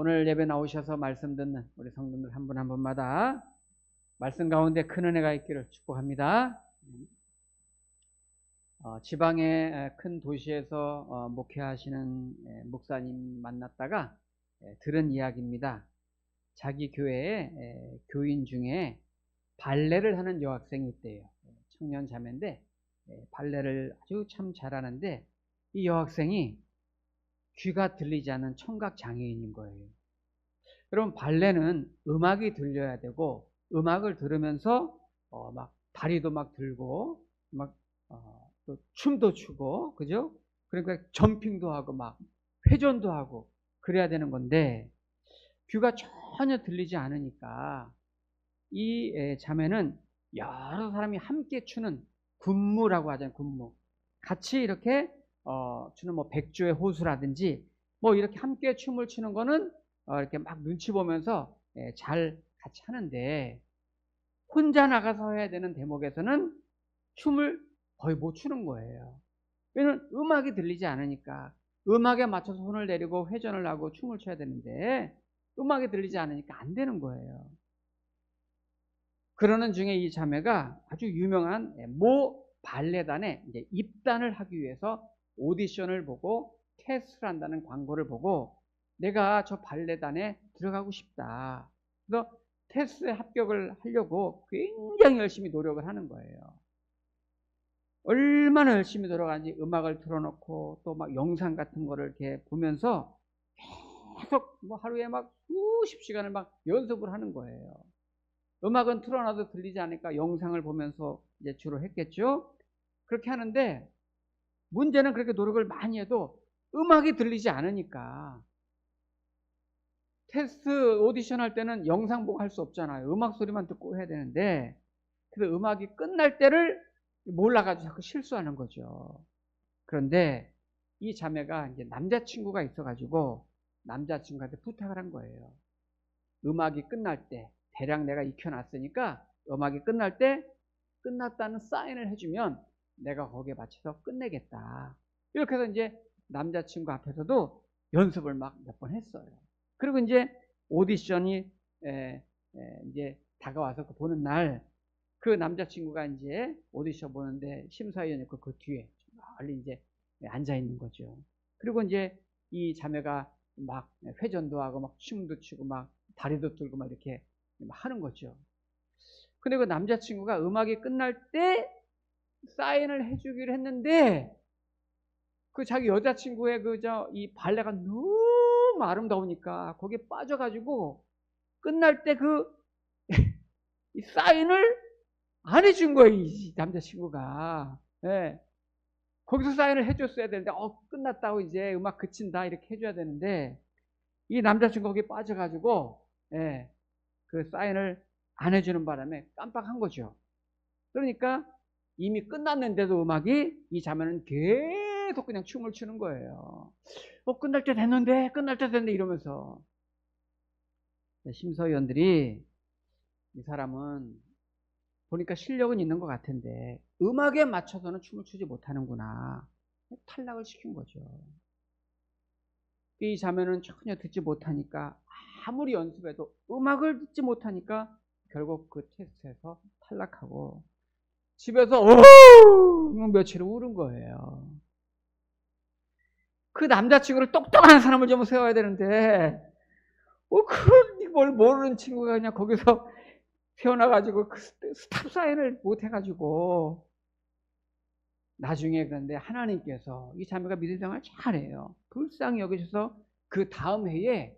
오늘 예배 나오셔서 말씀 듣는 우리 성도들 한 분 한 분마다 말씀 가운데 큰 은혜가 있기를 축복합니다. 지방의 큰 도시에서 목회하시는 목사님 만났다가 들은 이야기입니다. 자기 교회에 교인 중에 발레를 하는 여학생이 있대요. 청년 자매인데 발레를 아주 참 잘하는데 이 여학생이 귀가 들리지 않는 청각 장애인인 거예요. 여러분, 발레는 음악이 들려야 되고 음악을 들으면서 막 다리도 막 들고 막 또 춤도 추고, 그죠? 그러니까 점핑도 하고 막 회전도 하고 그래야 되는 건데 귀가 전혀 들리지 않으니까 이 자매는 여러 사람이 함께 추는 군무라고 하잖아요. 군무. 같이 이렇게 추는 뭐 백조의 호수라든지 뭐 이렇게 함께 춤을 추는 거는 이렇게 막 눈치 보면서 잘 같이 하는데 혼자 나가서 해야 되는 대목에서는 춤을 거의 못 추는 거예요. 왜냐면 음악이 들리지 않으니까. 음악에 맞춰서 손을 내리고 회전을 하고 춤을 춰야 되는데 음악이 들리지 않으니까 안 되는 거예요. 그러는 중에 이 자매가 아주 유명한 모 발레단에 이제 입단을 하기 위해서 오디션을 보고 테스트를 한다는 광고를 보고 내가 저 발레단에 들어가고 싶다. 그래서 테스트에 합격을 하려고 굉장히 열심히 노력을 하는 거예요. 얼마나 열심히 들어가는지 음악을 틀어놓고 또 막 영상 같은 거를 이렇게 보면서 계속 뭐 하루에 막 수십 시간을 막 연습을 하는 거예요. 음악은 틀어놔도 들리지 않으니까 영상을 보면서 이제 주로 했겠죠. 그렇게 하는데 문제는 그렇게 노력을 많이 해도 음악이 들리지 않으니까 테스트 오디션 할 때는 영상 보고 할 수 없잖아요. 음악 소리만 듣고 해야 되는데 그래서 음악이 끝날 때를 몰라가지고 자꾸 실수하는 거죠. 그런데 이 자매가 이제 남자친구가 있어가지고 남자친구한테 부탁을 한 거예요. 음악이 끝날 때 대략 내가 익혀놨으니까 음악이 끝날 때 끝났다는 사인을 해주면 내가 거기에 맞춰서 끝내겠다. 이렇게 해서 이제 남자친구 앞에서도 연습을 막 몇 번 했어요. 그리고 이제 오디션이 이제 다가와서 보는 날 그 남자친구가 이제 오디션 보는데 심사위원이 있고 그 뒤에 멀리 이제 앉아 있는 거죠. 그리고 이제 이 자매가 막 회전도 하고 막 춤도 추고 막 다리도 들고 막 이렇게 하는 거죠. 근데 그 남자친구가 음악이 끝날 때 사인을 해주기로 했는데 그 자기 여자친구의 이 발레가 너무 아름다우니까 거기에 빠져가지고 끝날 때 이 사인을 안 해준 거예요, 이 남자친구가. 네. 거기서 사인을 해줬어야 되는데 끝났다고 이제 음악 그친다 이렇게 해줘야 되는데 이 남자친구 거기에 빠져가지고 그 사인을 안 해주는 바람에 깜빡한 거죠. 그러니까 이미 끝났는데도 음악이 이 자매는 계속 그냥 춤을 추는 거예요. 끝날 때 됐는데 이러면서 심사위원들이 이 사람은 보니까 실력은 있는 것 같은데 음악에 맞춰서는 춤을 추지 못하는구나. 탈락을 시킨 거죠. 이 자매는 전혀 듣지 못하니까 아무리 연습해도 음악을 듣지 못하니까 결국 그 테스트에서 탈락하고 집에서 며칠 울은 거예요. 그 남자친구를 똑똑한 사람을 좀 세워야 되는데 그걸 모르는 친구가 그냥 거기서 태어나가지고 그 스탑 사인을 못 해가지고 나중에 그런데 하나님께서 이 자매가 믿음 생활 잘해요. 불쌍히 여기셔서 그 다음 해에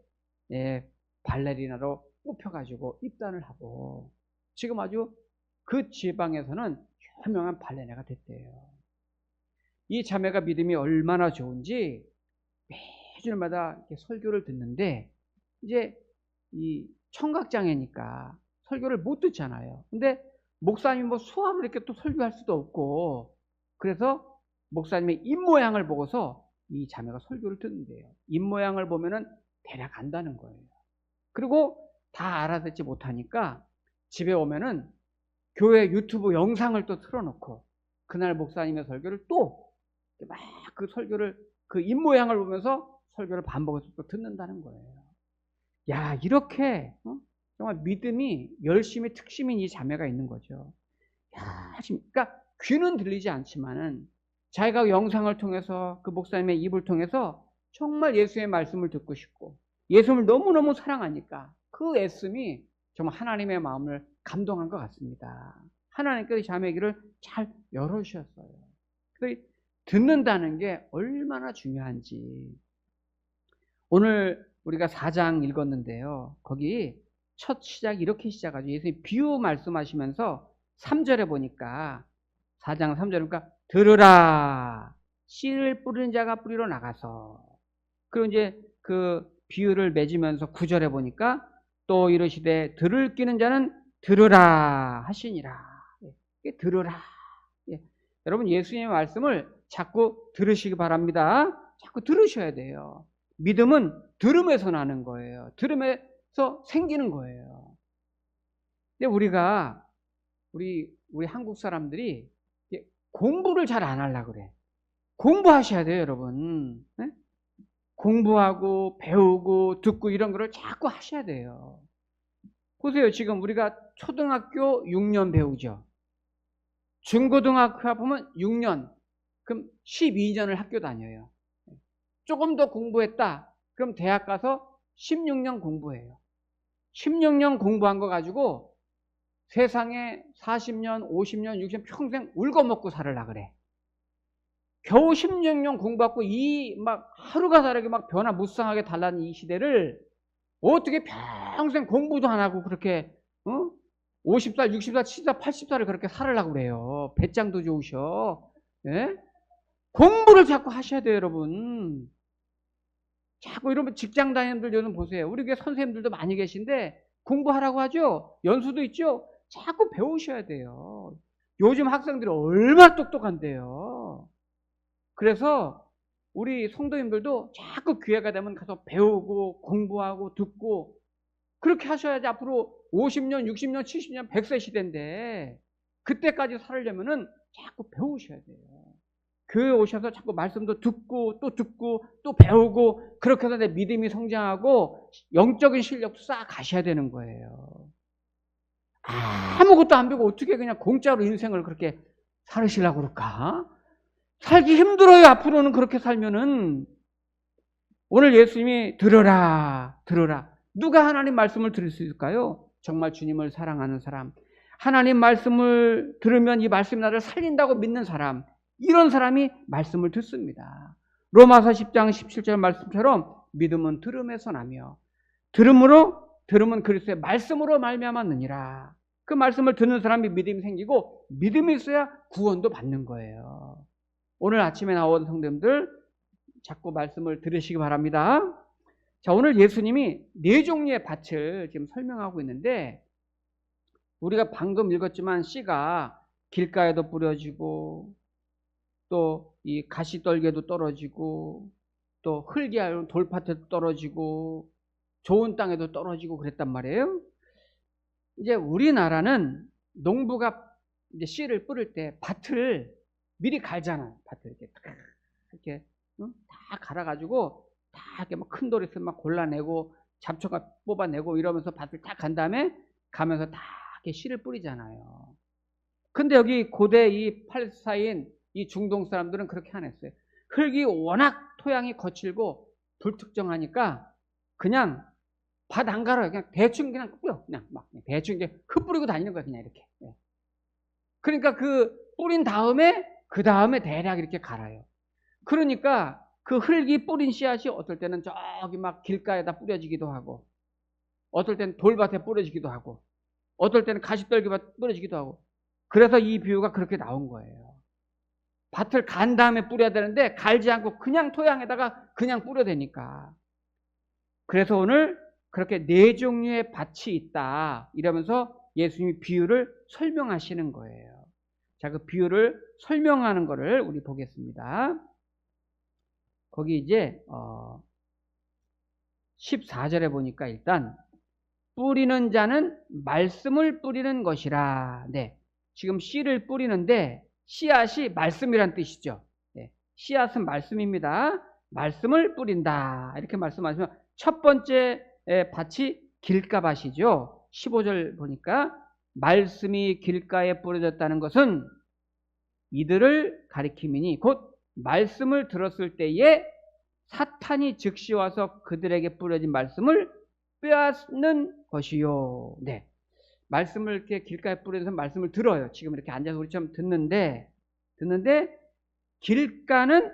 발레리나로 뽑혀가지고 입단을 하고 지금 아주 그 지방에서는 유명한 발레리나가 됐대요. 이 자매가 믿음이 얼마나 좋은지 매주마다 이렇게 설교를 듣는데 이제 이 청각장애니까 설교를 못 듣잖아요. 근데 목사님이 뭐 수화로 이렇게 또 설교할 수도 없고 그래서 목사님의 입모양을 보고서 이 자매가 설교를 듣는데요. 입모양을 보면은 대략 안다는 거예요. 그리고 다 알아듣지 못하니까 집에 오면은 교회 유튜브 영상을 또 틀어놓고 그날 목사님의 설교를 또 막 그 설교를 그 입모양을 보면서 설교를 반복해서 또 듣는다는 거예요. 야, 이렇게 정말 믿음이 열심히 특심인 이 자매가 있는 거죠. 야, 지금 그러니까 귀는 들리지 않지만은 자기가 영상을 통해서 그 목사님의 입을 통해서 정말 예수의 말씀을 듣고 싶고 예수를 너무너무 사랑하니까 그 애씀이 정말 하나님의 마음을 감동한 것 같습니다. 하나님께서 자매의 귀를 잘 열어주셨어요. 듣는다는 게 얼마나 중요한지. 오늘 우리가 4장 읽었는데요. 거기 첫 시작이 이렇게 시작하죠. 예수님 비유 말씀하시면서 3절에 보니까 4장 3절에 보니까 들으라 씨를 뿌리는 자가 뿌리러 나가서, 그리고 이제 그 비유를 맺으면서 9절에 보니까 또 이르시되 들을 끼는 자는 들으라 하시니라. 들으라. 여러분 예수님의 말씀을 자꾸 들으시기 바랍니다. 자꾸 들으셔야 돼요. 믿음은 들음에서 나는 거예요. 들음에서 생기는 거예요. 근데 우리 한국 사람들이 공부를 잘 안 하려고 그래. 공부하셔야 돼요, 여러분. 네? 공부하고 배우고 듣고 이런 거를 자꾸 하셔야 돼요. 보세요. 지금 우리가 초등학교 6년 배우죠. 중고등학교 보면 6년. 그럼 12년을 학교 다녀요. 조금 더 공부했다. 그럼 대학 가서 16년 공부해요. 16년 공부한 거 가지고 세상에 40년, 50년, 60년 평생 울거먹고 살으려 그래. 겨우 16년 공부하고 이 막 하루가 다르게 막 변화무쌍하게 달라진 이 시대를 어떻게 평생 공부도 안 하고 그렇게 50살, 60살, 70살, 80살을 그렇게 살으려고 그래요. 배짱도 좋으셔. 예? 공부를 자꾸 하셔야 돼요, 여러분. 자꾸 이러면 직장 다니는 분들 요즘 보세요. 우리 교회 선생님들도 많이 계신데 공부하라고 하죠. 연수도 있죠. 자꾸 배우셔야 돼요. 요즘 학생들이 얼마나 똑똑한데요. 그래서 우리 성도님들도 자꾸 기회가 되면 가서 배우고 공부하고 듣고 그렇게 하셔야지 앞으로 50년, 60년, 70년, 100세 시대인데 그때까지 살려면은 자꾸 배우셔야 돼요. 교회 오셔서 자꾸 말씀도 듣고 또 배우고 그렇게 해서 내 믿음이 성장하고 영적인 실력도 쌓아 가셔야 되는 거예요. 아무것도 안 배우고 어떻게 그냥 공짜로 인생을 그렇게 살으시려고 그럴까? 살기 힘들어요. 앞으로는 그렇게 살면은. 오늘 예수님이 들어라. 누가 하나님 말씀을 들을 수 있을까요? 정말 주님을 사랑하는 사람, 하나님 말씀을 들으면 이 말씀이 나를 살린다고 믿는 사람, 이런 사람이 말씀을 듣습니다. 로마서 10장 17절 말씀처럼 믿음은 들음에서 나며 들음은 그리스도의 말씀으로 말미암았느니라. 그 말씀을 듣는 사람이 믿음이 생기고 믿음이 있어야 구원도 받는 거예요. 오늘 아침에 나온 성도님들 자꾸 말씀을 들으시기 바랍니다. 자, 오늘 예수님이 4종류의 밭을 지금 설명하고 있는데 우리가 방금 읽었지만 씨가 길가에도 뿌려지고 또 이 가시떨기에도 떨어지고 또 흙이 돌밭에도 떨어지고 좋은 땅에도 떨어지고 그랬단 말이에요. 이제 우리나라는 농부가 이제 씨를 뿌릴 때 밭을 미리 갈잖아요. 밭을 이렇게 다 갈아가지고 다 이렇게 막 큰 돌 있으면 막 골라내고 잡초가 뽑아내고 이러면서 밭을 딱 간 다음에 가면서 다 이렇게 씨를 뿌리잖아요. 근데 여기 고대 이 팔레스타인 이 중동 사람들은 그렇게 안 했어요. 흙이 워낙 토양이 거칠고 불특정하니까 그냥 밭 안 갈아요. 그냥 대충 그냥 뿌려. 그냥 막 대충 이제 흙 뿌리고 다니는 거야. 그냥 이렇게. 그러니까 그 뿌린 다음에 그 다음에 대략 이렇게 갈아요. 그러니까 그 흙이 뿌린 씨앗이 어떨 때는 저기 막 길가에다 뿌려지기도 하고 어떨 때는 돌밭에 뿌려지기도 하고 어떨 때는 가시떨기밭에 뿌려지기도 하고 그래서 이 비유가 그렇게 나온 거예요. 밭을 간 다음에 뿌려야 되는데 갈지 않고 그냥 토양에다가 그냥 뿌려대니까. 그래서 오늘 그렇게 4종류의 밭이 있다 이러면서 예수님이 비유를 설명하시는 거예요. 자, 그 비유를 설명하는 거를 우리 보겠습니다. 거기 이제 14절에 보니까 일단 뿌리는 자는 말씀을 뿌리는 것이라. 네, 지금 씨를 뿌리는데 씨앗이 말씀이란 뜻이죠. 네, 씨앗은 말씀입니다. 말씀을 뿌린다 이렇게 말씀하시면 첫 번째 밭이 길가밭이죠. 15절 보니까 말씀이 길가에 뿌려졌다는 것은 이들을 가리킴이니 곧 말씀을 들었을 때에 사탄이 즉시 와서 그들에게 뿌려진 말씀을 빼앗는 것이요. 네. 말씀을 이렇게 길가에 뿌려서 말씀을 들어요. 지금 이렇게 앉아서 우리처럼 듣는데 길가는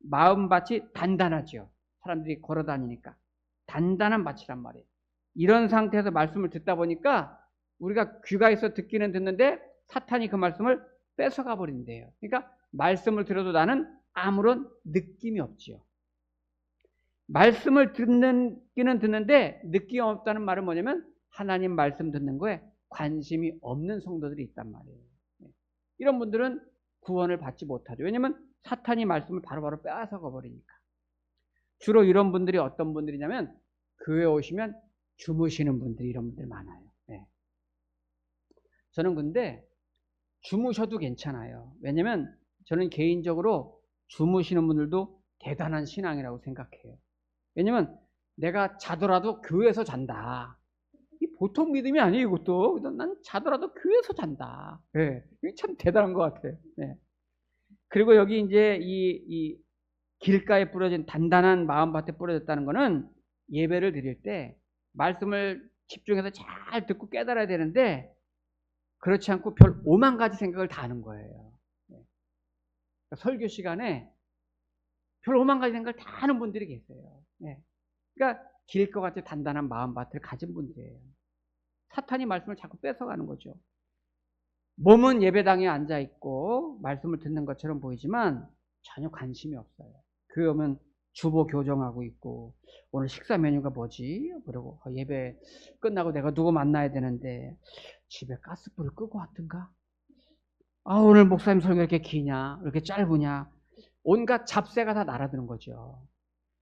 마음밭이 단단하죠. 사람들이 걸어 다니니까. 단단한 밭이란 말이에요. 이런 상태에서 말씀을 듣다 보니까 우리가 귀가 있어 듣기는 듣는데 사탄이 그 말씀을 뺏어가 버린대요. 그러니까 말씀을 들어도 나는 아무런 느낌이 없지요. 말씀을 듣기는 듣는데 느낌이 없다는 말은 뭐냐면 하나님 말씀 듣는 거에 관심이 없는 성도들이 있단 말이에요. 이런 분들은 구원을 받지 못하죠. 왜냐하면 사탄이 말씀을 바로바로 빼앗아가 버리니까. 주로 이런 분들이 어떤 분들이냐면 교회에 오시면 주무시는 분들이 이런 분들 많아요. 네. 저는 근데 주무셔도 괜찮아요. 왜냐하면 저는 개인적으로 주무시는 분들도 대단한 신앙이라고 생각해요. 왜냐하면 내가 자더라도 교회에서 잔다. 이 보통 믿음이 아니에요, 이것도. 난 자더라도 교회에서 잔다. 네. 이게 참 대단한 것 같아요. 네. 그리고 여기 이제 이 길가에 뿌려진 단단한 마음밭에 뿌려졌다는 거는 예배를 드릴 때 말씀을 집중해서 잘 듣고 깨달아야 되는데 그렇지 않고 별 5만 가지 생각을 다 하는 거예요. 그러니까 설교 시간에 별 5만 가지 생각을 다 하는 분들이 계세요. 네. 그러니까 길 것 같이 단단한 마음밭을 가진 분들이에요. 사탄이 말씀을 자꾸 뺏어가는 거죠. 몸은 예배당에 앉아있고 말씀을 듣는 것처럼 보이지만 전혀 관심이 없어요. 교회 오면 주보 교정하고 있고 오늘 식사 메뉴가 뭐지? 그러고 예배 끝나고 내가 누구 만나야 되는데 집에 가스불을 끄고 왔던가? 오늘 목사님 설교 이렇게 기냐? 이렇게 짧으냐? 온갖 잡세가 다 날아드는 거죠.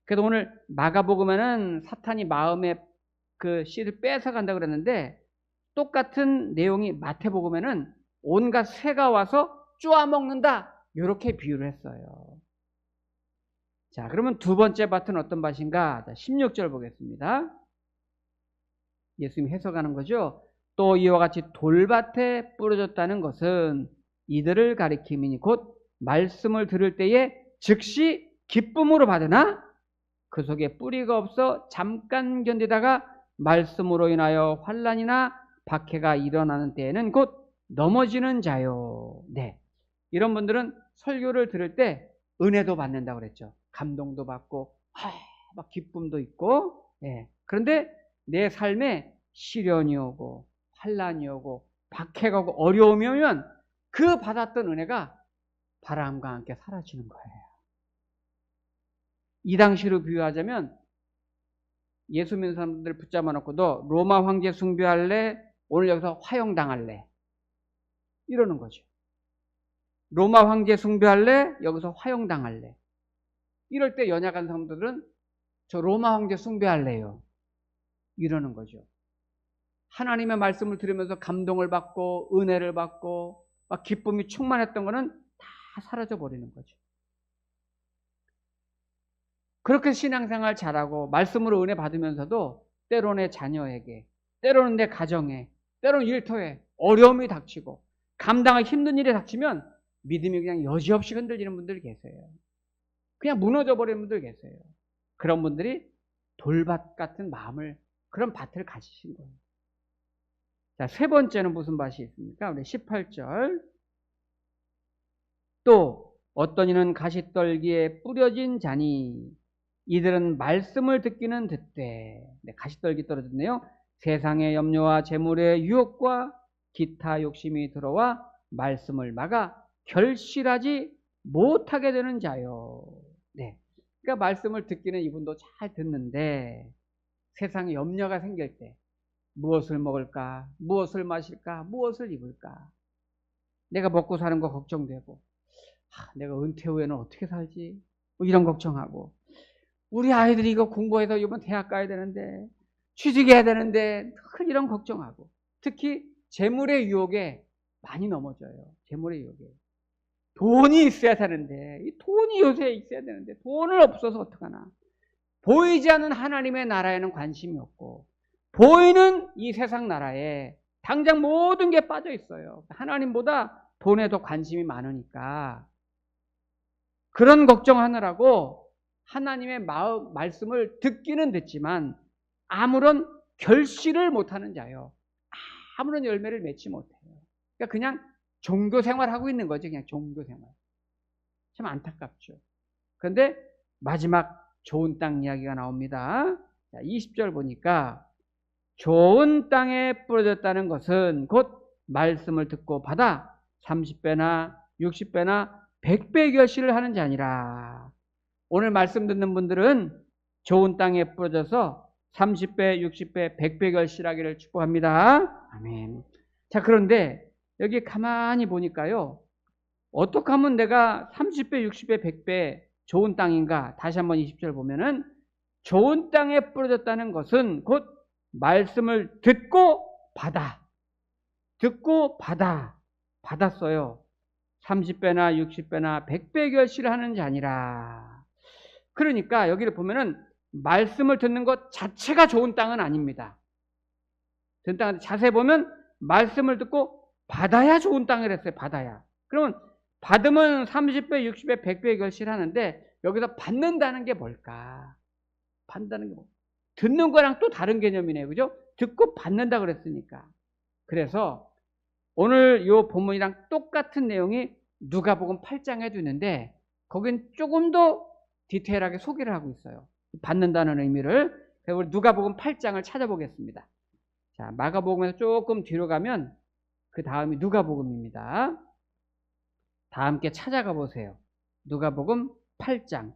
그래서 오늘 마가복음에는 사탄이 마음에 그 씨를 뺏어간다고 그랬는데 똑같은 내용이 마태복음에는 온갖 새가 와서 쪼아먹는다. 이렇게 비유를 했어요. 자, 그러면 두 번째 밭은 어떤 밭인가? 16절 보겠습니다. 예수님이 해석하는 거죠. 또 이와 같이 돌밭에 뿌려졌다는 것은 이들을 가리킴이니 곧 말씀을 들을 때에 즉시 기쁨으로 받으나 그 속에 뿌리가 없어 잠깐 견디다가 말씀으로 인하여 환난이나 박해가 일어나는 때에는 곧 넘어지는 자요. 네, 이런 분들은 설교를 들을 때 은혜도 받는다고 그랬죠. 감동도 받고 막 기쁨도 있고. 네. 그런데 내 삶에 시련이 오고 환난이 오고 박해가 오고 어려움이 오면 그 받았던 은혜가 바람과 함께 사라지는 거예요. 이 당시로 비유하자면 예수 믿는 사람들 붙잡아 놓고 너 로마 황제 숭배할래? 오늘 여기서 화형당할래? 이러는 거죠. 로마 황제 숭배할래? 여기서 화형당할래? 이럴 때 연약한 사람들은 저 로마 황제 숭배할래요. 이러는 거죠. 하나님의 말씀을 들으면서 감동을 받고 은혜를 받고 막 기쁨이 충만했던 거는 다 사라져 버리는 거죠. 그렇게 신앙생활 잘하고 말씀으로 은혜 받으면서도 때로는 내 자녀에게, 때로는 내 가정에, 때로는 일터에 어려움이 닥치고 감당하기 힘든 일이 닥치면 믿음이 그냥 여지없이 흔들리는 분들 계세요. 그냥 무너져 버리는 분들 계세요. 그런 분들이 돌밭 같은 마음을, 그런 밭을 가지신 거예요. 자, 세 번째는 무슨 밭이 있습니까? 우리 18절. 또 어떤 이는 가시떨기에 뿌려진 자니 이들은 말씀을 듣기는 듣되, 네, 가시떨기 떨어졌네요. 세상의 염려와 재물의 유혹과 기타 욕심이 들어와 말씀을 막아 결실하지 못하게 되는 자요. 네, 그러니까 말씀을 듣기는 이분도 잘 듣는데 세상에 염려가 생길 때 무엇을 먹을까, 무엇을 마실까, 무엇을 입을까, 내가 먹고 사는 거 걱정되고, 내가 은퇴 후에는 어떻게 살지, 뭐 이런 걱정하고, 우리 아이들이 이거 공부해서 이번 대학 가야 되는데, 취직해야 되는데, 늘 이런 걱정하고, 특히 재물의 유혹에 많이 넘어져요. 재물의 유혹에. 돈이 있어야 되는데, 이 돈이 요새 있어야 되는데 돈을 없어서 어떡하나. 보이지 않는 하나님의 나라에는 관심이 없고 보이는 이 세상 나라에 당장 모든 게 빠져 있어요. 하나님보다 돈에 더 관심이 많으니까 그런 걱정하느라고 하나님의 말씀을 듣기는 듣지만 아무런 결실을 못하는 자요. 아무런 열매를 맺지 못해요. 그러니까 그냥 종교 생활하고 있는 거죠. 그냥 종교 생활. 참 안타깝죠. 그런데 마지막 좋은 땅 이야기가 나옵니다. 20절 보니까 좋은 땅에 뿌려졌다는 것은 곧 말씀을 듣고 받아 30배나 60배나 100배 결실을 하는 자니라. 오늘 말씀 듣는 분들은 좋은 땅에 뿌려져서 30배, 60배, 100배 결실하기를 축복합니다. 아멘. 자, 그런데 여기 가만히 보니까요. 어떻게 하면 내가 30배, 60배, 100배 좋은 땅인가? 다시 한번 20절 보면은 좋은 땅에 뿌려졌다는 것은 곧 말씀을 듣고 받았어요. 30배나 60배나 100배 결실을 하는 자니라. 그러니까 여기를 보면은 말씀을 듣는 것 자체가 좋은 땅은 아닙니다. 좋은 땅 자세히 보면 말씀을 듣고 받아야 좋은 땅을 했어요. 받아야. 그러면 받으면 30배, 60배, 100배 결실하는데 여기서 받는다는 게 뭘까? 받는다는 게 뭐? 듣는 거랑 또 다른 개념이네요. 그죠? 듣고 받는다 그랬으니까. 그래서 오늘 이 본문이랑 똑같은 내용이 누가복음 8장에도 있는데 거긴 조금 더 디테일하게 소개를 하고 있어요. 받는다는 의미를. 우리 누가복음 8장을 찾아보겠습니다. 자, 마가복음에서 조금 뒤로 가면 그 다음이 누가복음입니다. 다 함께 찾아가 보세요. 누가복음 8장.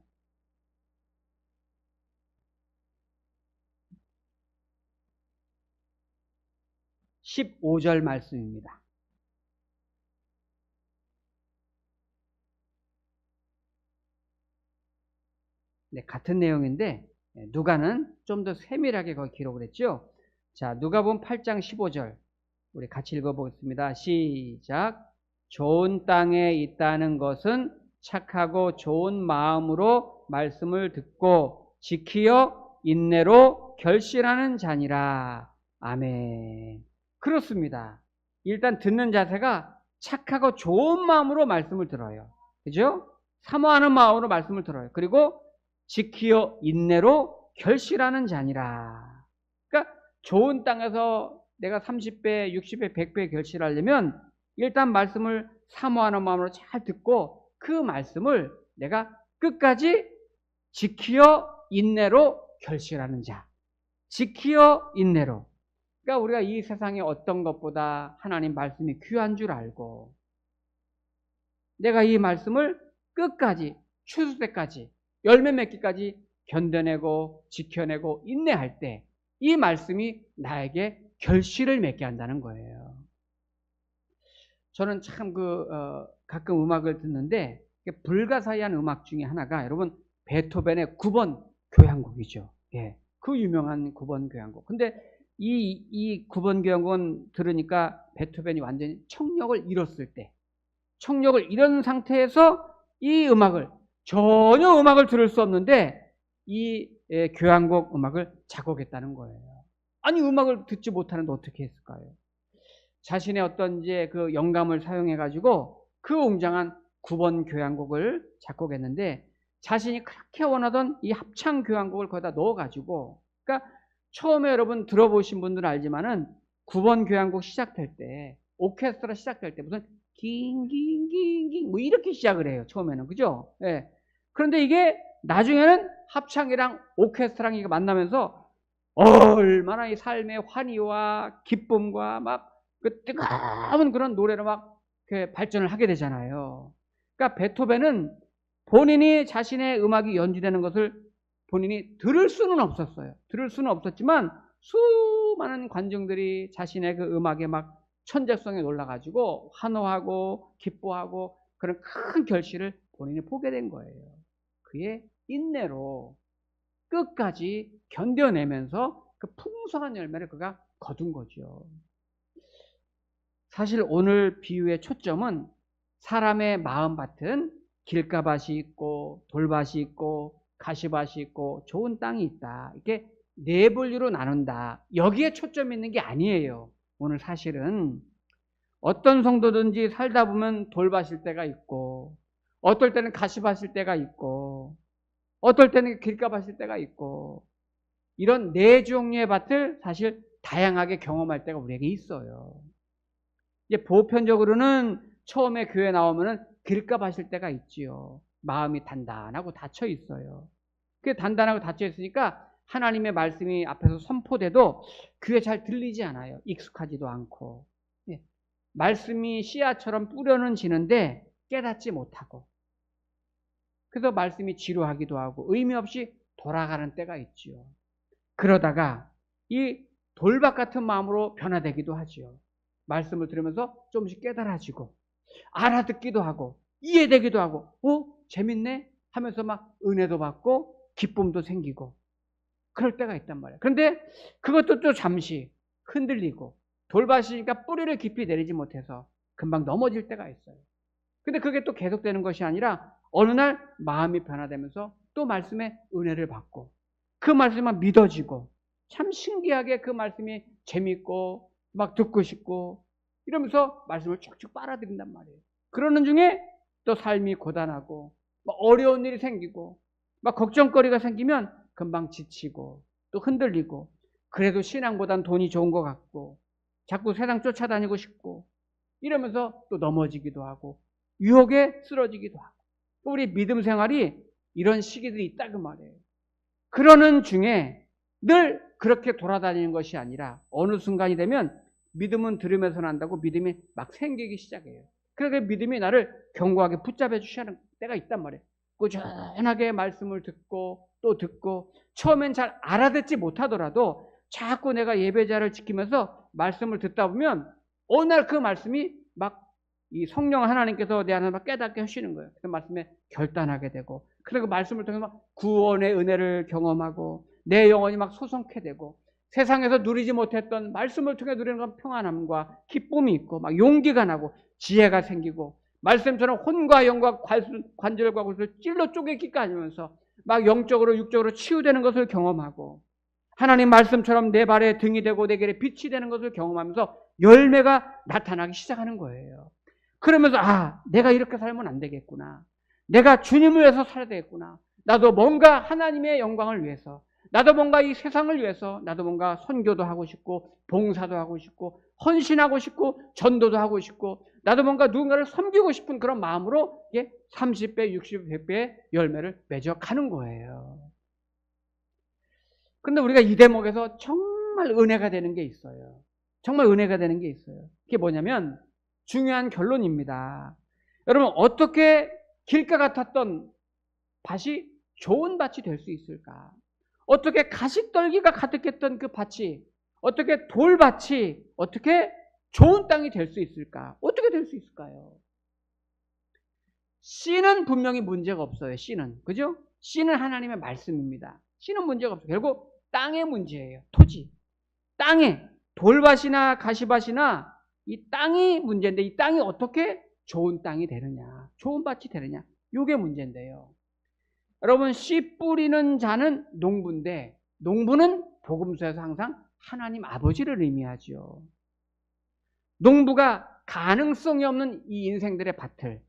15절 말씀입니다. 네, 같은 내용인데 누가는 좀 더 세밀하게 거기 기록을 했죠. 자, 누가복음 8장 15절 우리 같이 읽어보겠습니다. 시작. 좋은 땅에 있다는 것은 착하고 좋은 마음으로 말씀을 듣고 지키어 인내로 결실하는 자니라. 아멘. 그렇습니다. 일단 듣는 자세가 착하고 좋은 마음으로 말씀을 들어요. 그죠? 사모하는 마음으로 말씀을 들어요. 그리고 지키어 인내로 결실하는 자니라. 그러니까 좋은 땅에서 내가 30배, 60배, 100배 결실하려면 일단 말씀을 사모하는 마음으로 잘 듣고 그 말씀을 내가 끝까지 지키어 인내로 결실하는 자. 지키어 인내로. 그러니까 우리가 이 세상에 어떤 것보다 하나님 말씀이 귀한 줄 알고 내가 이 말씀을 끝까지 추수 때까지 열매 맺기까지 견뎌내고 지켜내고 인내할 때 이 말씀이 나에게 결실을 맺게 한다는 거예요. 저는 참 가끔 음악을 듣는데 불가사의한 음악 중에 하나가 여러분 베토벤의 9번 교향곡이죠. 예, 그 유명한 9번 교향곡. 근데 이 9번 교향곡은 들으니까 베토벤이 완전히 청력을 잃었을 때, 청력을 잃은 상태에서 이 음악을 전혀 음악을 들을 수 없는데 이 교향곡 음악을 작곡했다는 거예요. 아니 음악을 듣지 못하는데 어떻게 했을까요? 자신의 어떤 이제 그 영감을 사용해 가지고 그 웅장한 9번 교향곡을 작곡했는데 자신이 그렇게 원하던 이 합창 교향곡을 거기다 넣어 가지고 그러니까 처음에 여러분 들어보신 분들은 알지만은 9번 교향곡 시작될 때 오케스트라 시작될 때 무슨 깅깅깅깅 뭐 이렇게 시작을 해요. 처음에는. 그죠? 예. 그런데 이게 나중에는 합창이랑 오케스트라랑 이게 만나면서 얼마나 이 삶의 환희와 기쁨과 막 그 뜨거운 그런 노래로 막 발전을 하게 되잖아요. 그러니까 베토벤은 본인이 자신의 음악이 연주되는 것을 본인이 들을 수는 없었어요. 들을 수는 없었지만 수많은 관중들이 자신의 그 음악에 막 천재성에 놀라가지고 환호하고 기뻐하고 그런 큰 결실을 본인이 보게 된 거예요. 그의 인내로 끝까지 견뎌내면서 그 풍성한 열매를 그가 거둔 거죠. 사실 오늘 비유의 초점은 사람의 마음밭은 길가밭이 있고 돌밭이 있고 가시밭이 있고 좋은 땅이 있다. 이렇게 네 분류로 나눈다. 여기에 초점이 있는 게 아니에요. 오늘 사실은 어떤 성도든지 살다 보면 돌밭일 때가 있고, 어떨 때는 가시밭일 때가 있고, 어떨 때는 길가밭일 때가 있고, 이런 네 종류의 밭을 사실 다양하게 경험할 때가 우리에게 있어요. 이제 보편적으로는 처음에 교회 나오면은 길가밭일 때가 있지요. 마음이 단단하고 닫혀 있어요. 그 단단하고 닫혀 있으니까 하나님의 말씀이 앞에서 선포돼도 귀에 잘 들리지 않아요. 익숙하지도 않고. 말씀이 씨앗처럼 뿌려는 지는데 깨닫지 못하고, 그래서 말씀이 지루하기도 하고 의미 없이 돌아가는 때가 있지요. 그러다가 이 돌밭 같은 마음으로 변화되기도 하지요. 말씀을 들으면서 조금씩 깨달아지고 알아듣기도 하고 이해되기도 하고 재밌네 하면서 막 은혜도 받고 기쁨도 생기고 그럴 때가 있단 말이에요. 그런데 그것도 또 잠시 흔들리고 돌밭이니까 뿌리를 깊이 내리지 못해서 금방 넘어질 때가 있어요. 근데 그게 또 계속되는 것이 아니라 어느 날 마음이 변화되면서 또 말씀의 은혜를 받고 그 말씀이 막 믿어지고 참 신기하게 그 말씀이 재밌고 막 듣고 싶고 이러면서 말씀을 쭉쭉 빨아들인단 말이에요. 그러는 중에 또 삶이 고단하고 막 어려운 일이 생기고 막 걱정거리가 생기면 금방 지치고 또 흔들리고 그래도 신앙보단 돈이 좋은 것 같고 자꾸 세상 쫓아다니고 싶고 이러면서 또 넘어지기도 하고 유혹에 쓰러지기도 하고 우리 믿음 생활이 이런 시기들이 있다 그 말이에요. 그러는 중에 늘 그렇게 돌아다니는 것이 아니라 어느 순간이 되면 믿음은 들으면서 난다고 믿음이 막 생기기 시작해요. 그러니까 믿음이 나를 견고하게 붙잡아 주시는 때가 있단 말이에요. 꾸준하게 말씀을 듣고 또 듣고 처음엔 잘 알아듣지 못하더라도 자꾸 내가 예배자를 지키면서 말씀을 듣다 보면 어느 날 그 말씀이 막 이 성령 하나님께서 내 안에 막 깨닫게 하시는 거예요. 그 말씀에 결단하게 되고 그리고 말씀을 통해서 구원의 은혜를 경험하고 내 영혼이 막 소성케 되고 세상에서 누리지 못했던 말씀을 통해 누리는 건 평안함과 기쁨이 있고 막 용기가 나고 지혜가 생기고 말씀처럼 혼과 영과 관절과骨을 찔러 쪼개기까지 하면서 막 영적으로 육적으로 치유되는 것을 경험하고 하나님 말씀처럼 내 발에 등이 되고 내 길에 빛이 되는 것을 경험하면서 열매가 나타나기 시작하는 거예요. 그러면서 내가 이렇게 살면 안 되겠구나. 내가 주님을 위해서 살아야 되겠구나. 나도 뭔가 하나님의 영광을 위해서 나도 뭔가 이 세상을 위해서 나도 뭔가 선교도 하고 싶고 봉사도 하고 싶고 헌신하고 싶고 전도도 하고 싶고 나도 뭔가 누군가를 섬기고 싶은 그런 마음으로 30배, 60배, 100배의 열매를 맺어가는 거예요. 그런데 우리가 이 대목에서 정말 은혜가 되는 게 있어요. 정말 은혜가 되는 게 있어요. 그게 뭐냐면 중요한 결론입니다. 여러분 어떻게 길가 같았던 밭이 좋은 밭이 될 수 있을까? 어떻게 가시떨기가 가득했던 그 밭이 어떻게 돌밭이 어떻게 좋은 땅이 될 수 있을까? 어떻게 될 수 있을까요? 씨는 분명히 문제가 없어요. 씨는. 그죠? 씨는 하나님의 말씀입니다. 씨는 문제가 없어요. 결국 땅의 문제예요. 토지. 땅에 돌밭이나 가시밭이나 이 땅이 문제인데 이 땅이 어떻게 좋은 땅이 되느냐, 좋은 밭이 되느냐, 이게 문제인데요. 여러분 씨 뿌리는 자는 농부인데 농부는 복음서에서 항상 하나님 아버지를 의미하죠. 농부가 가능성이 없는 이 인생들의 밭을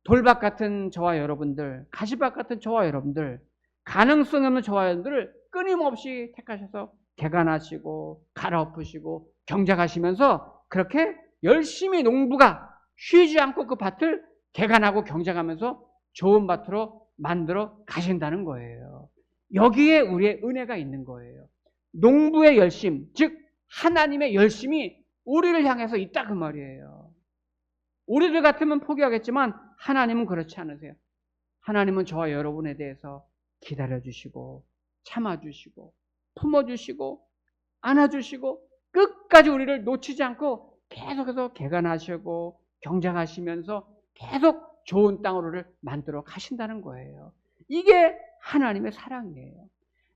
돌밭 같은 저와 여러분들, 가시밭 같은 저와 여러분들, 가능성이 없는 저와 여러분들을 끊임없이 택하셔서 개간하시고 갈아엎으시고 경작하시면서 그렇게 열심히 농부가 쉬지 않고 그 밭을 개간하고 경작하면서 좋은 밭으로 만들어 가신다는 거예요. 여기에 우리의 은혜가 있는 거예요. 농부의 열심, 즉 하나님의 열심이 우리를 향해서 있다 그 말이에요. 우리들 같으면 포기하겠지만 하나님은 그렇지 않으세요. 하나님은 저와 여러분에 대해서 기다려주시고 참아주시고 품어주시고 안아주시고 끝까지 우리를 놓치지 않고 계속해서 개간하시고 경작하시면서 계속 좋은 땅으로를 만들어 가신다는 거예요. 이게 하나님의 사랑이에요.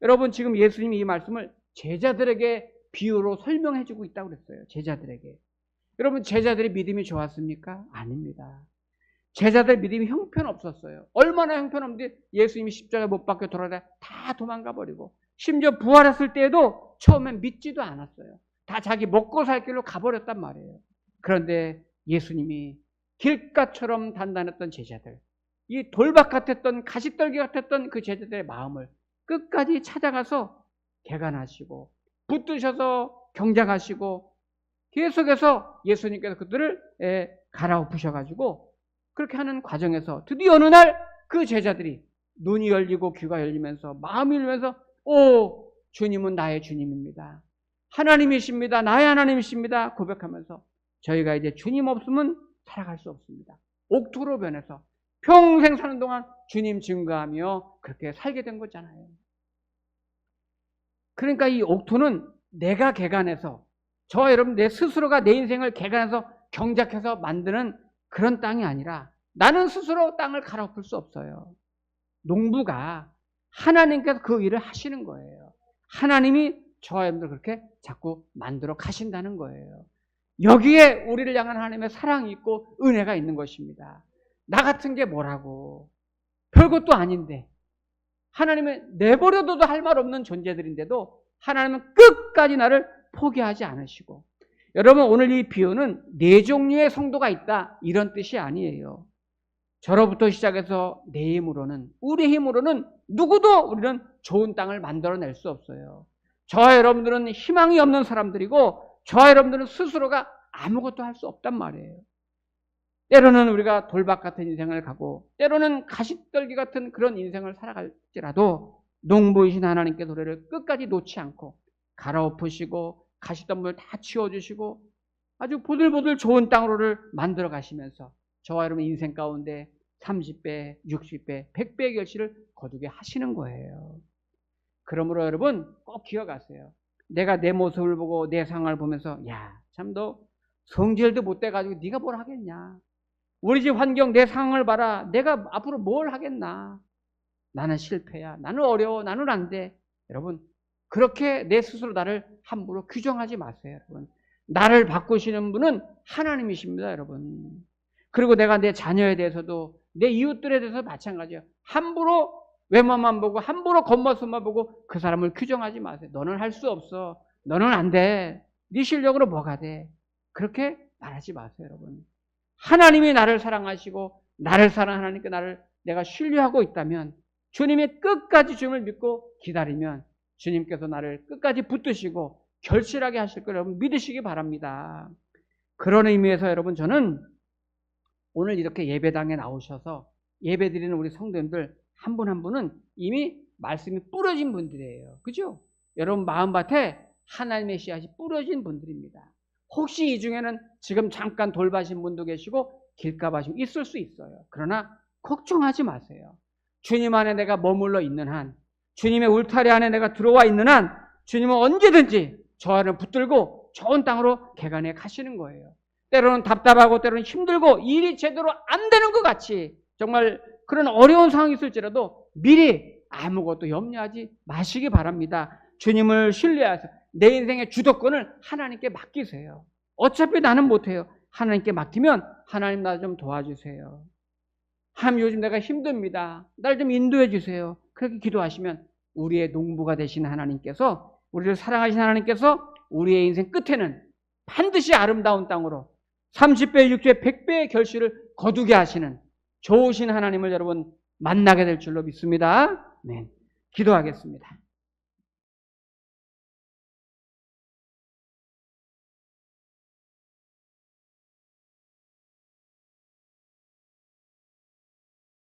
여러분 지금 예수님이 이 말씀을 제자들에게 비유로 설명해 주고 있다고 그랬어요. 제자들에게. 여러분 제자들의 믿음이 좋았습니까? 아닙니다. 제자들 믿음이 형편없었어요. 얼마나 형편없는데 예수님이 십자가에 못 박혀 돌아다 다 도망가 버리고, 심지어 부활했을 때에도 처음엔 믿지도 않았어요. 다 자기 먹고 살 길로 가버렸단 말이에요. 그런데 예수님이 길가처럼 단단했던 제자들, 이 돌박 같았던 가시떨기 같았던 그 제자들의 마음을 끝까지 찾아가서 개간하시고 붙드셔서 경작하시고 계속해서 예수님께서 그들을 갈아엎으셔가지고 그렇게 하는 과정에서 드디어 어느 날 그 제자들이 눈이 열리고 귀가 열리면서 마음이 열리면서 오, 주님은 나의 주님입니다. 하나님이십니다. 나의 하나님이십니다. 고백하면서 저희가 이제 주님 없으면 살아갈 수 없습니다. 옥토로 변해서 평생 사는 동안 주님 증거하며 그렇게 살게 된 거잖아요. 그러니까 이 옥토는 내가 개간해서, 저와 여러분 내 스스로가 내 인생을 개간해서 경작해서 만드는 그런 땅이 아니라 나는 스스로 땅을 갈아엎을 수 없어요. 농부가 하나님께서 그 일을 하시는 거예요. 하나님이 저와 여러분들 그렇게 자꾸 만들어 가신다는 거예요. 여기에 우리를 향한 하나님의 사랑이 있고 은혜가 있는 것입니다. 나 같은 게 뭐라고, 별것도 아닌데, 하나님은 내버려둬도 할 말 없는 존재들인데도 하나님은 끝까지 나를 포기하지 않으시고, 여러분 오늘 이 비유는 네 종류의 성도가 있다 이런 뜻이 아니에요. 저로부터 시작해서 내 힘으로는, 우리 힘으로는 누구도 우리는 좋은 땅을 만들어낼 수 없어요. 저와 여러분들은 희망이 없는 사람들이고 저와 여러분들은 스스로가 아무것도 할 수 없단 말이에요. 때로는 우리가 돌박 같은 인생을 가고 때로는 가시떨기 같은 그런 인생을 살아갈지라도 농부이신 하나님께서 우리를 끝까지 놓지 않고 갈아엎으시고 가시덤불 다 치워주시고 아주 보들보들 좋은 땅으로를 만들어 가시면서 저와 여러분 인생 가운데 30배, 60배, 100배의 결실을 거두게 하시는 거예요. 그러므로 여러분 꼭 기억하세요. 내가 내 모습을 보고 내 상황을 보면서 야, 참 너 성질도 못 돼가지고 네가 뭘 하겠냐. 우리 집 환경 내 상황을 봐라. 내가 앞으로 뭘 하겠나. 나는 실패야. 나는 어려워. 나는 안 돼. 여러분 그렇게 내 스스로 나를 함부로 규정하지 마세요. 여러분 나를 바꾸시는 분은 하나님이십니다. 여러분. 그리고 내가 내 자녀에 대해서도 내 이웃들에 대해서 마찬가지예요. 함부로 외모만 보고 함부로 겉모습만 보고 그 사람을 규정하지 마세요. 너는 할 수 없어. 너는 안 돼. 네 실력으로 뭐가 돼. 그렇게 말하지 마세요. 여러분. 하나님이 나를 사랑하시고 나를 사랑하는 하나님께 내가 신뢰하고 있다면 주님이 끝까지 주님을 믿고 기다리면 주님께서 나를 끝까지 붙드시고 결실하게 하실 걸 여러분 믿으시기 바랍니다. 그런 의미에서 여러분 저는 오늘 이렇게 예배당에 나오셔서 예배드리는 우리 성도님들 한 분 한 분은 이미 말씀이 뿌려진 분들이에요. 그죠? 여러분 마음밭에 하나님의 씨앗이 뿌려진 분들입니다. 혹시 이 중에는 지금 잠깐 돌봐신 분도 계시고 길가봐신 있을 수 있어요. 그러나 걱정하지 마세요. 주님 안에 내가 머물러 있는 한, 주님의 울타리 안에 내가 들어와 있는 한 주님은 언제든지 저와를 붙들고 좋은 땅으로 개간해 가시는 거예요. 때로는 답답하고 때로는 힘들고 일이 제대로 안 되는 것 같이 정말 그런 어려운 상황이 있을지라도 미리 아무것도 염려하지 마시기 바랍니다. 주님을 신뢰해서 내 인생의 주도권을 하나님께 맡기세요. 어차피 나는 못해요. 하나님께 맡기면 하나님 나 좀 도와주세요. 하나님 요즘 내가 힘듭니다. 날 좀 인도해 주세요. 그렇게 기도하시면 우리의 농부가 되신 하나님께서, 우리를 사랑하신 하나님께서 우리의 인생 끝에는 반드시 아름다운 땅으로 30배, 60배, 100배의 결실을 거두게 하시는 좋으신 하나님을 여러분 만나게 될 줄로 믿습니다. 네, 기도하겠습니다.